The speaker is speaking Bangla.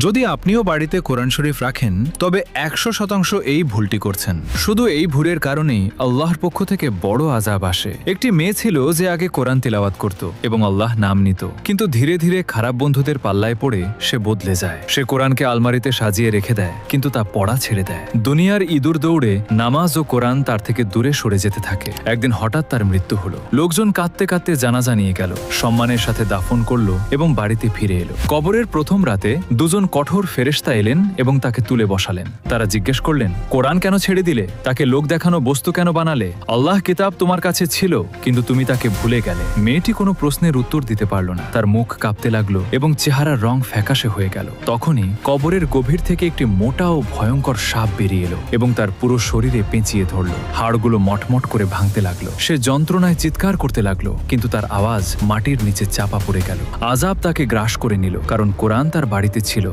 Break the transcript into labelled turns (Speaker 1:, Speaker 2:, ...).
Speaker 1: যদি আপনিও বাড়িতে কোরআন শরীফ রাখেন তবে 100% এই ভুলটি করছেন। শুধু এই ভুলের কারণেই আল্লাহর পক্ষ থেকে বড় আযাব আসে। একটি মেয়ে ছিল যে আগে কোরআন তিলাওয়াত করত এবং আল্লাহ নাম নিত, কিন্তু ধীরে ধীরে খারাপ বন্ধুদের পাল্লায় পড়ে সে বদলে যায়। সে কোরআনকে আলমারিতে সাজিয়ে রেখে দেয়, কিন্তু তা পড়া ছেড়ে দেয়। দুনিয়ার ইঁদুর দৌড়ে নামাজ ও কোরআন তার থেকে দূরে সরে যেতে থাকে। একদিন হঠাৎ তার মৃত্যু হলো। লোকজন কাঁদতে কাঁদতে জানাজা নিয়ে গেল, সম্মানের সাথে দাফন করলো এবং বাড়িতে ফিরে এলো। কবরের প্রথম রাতে দুজন কঠোর ফেরেশতা এলেন এবং তাকে তুলে বসালেন। তারা জিজ্ঞেস করলেন, কোরআন কেন ছেড়ে দিলে? তাকে লোক দেখানো বস্তু কেন বানালে? আল্লাহ কিতাব তোমার কাছে ছিল, কিন্তু তুমি তাকে ভুলে গেলে। মেয়েটি কোনো প্রশ্নের উত্তর দিতে পারল না। তার মুখ কাঁপতে লাগলো এবং চেহারার রং ফ্যাকাশে হয়ে গেল। তখনই কবরের গভীর থেকে একটি মোটা ও ভয়ঙ্কর সাপ বেরিয়ে এলো এবং তার পুরো শরীরে পেঁচিয়ে ধরল। হাড়গুলো মটমট করে ভাঙতে লাগলো। সে যন্ত্রণায় চিৎকার করতে লাগলো, কিন্তু তার আওয়াজ মাটির নিচে চাপা পড়ে গেল। আযাব তাকে গ্রাস করে নিল, কারণ কোরআন তার বাড়িতে ছিল,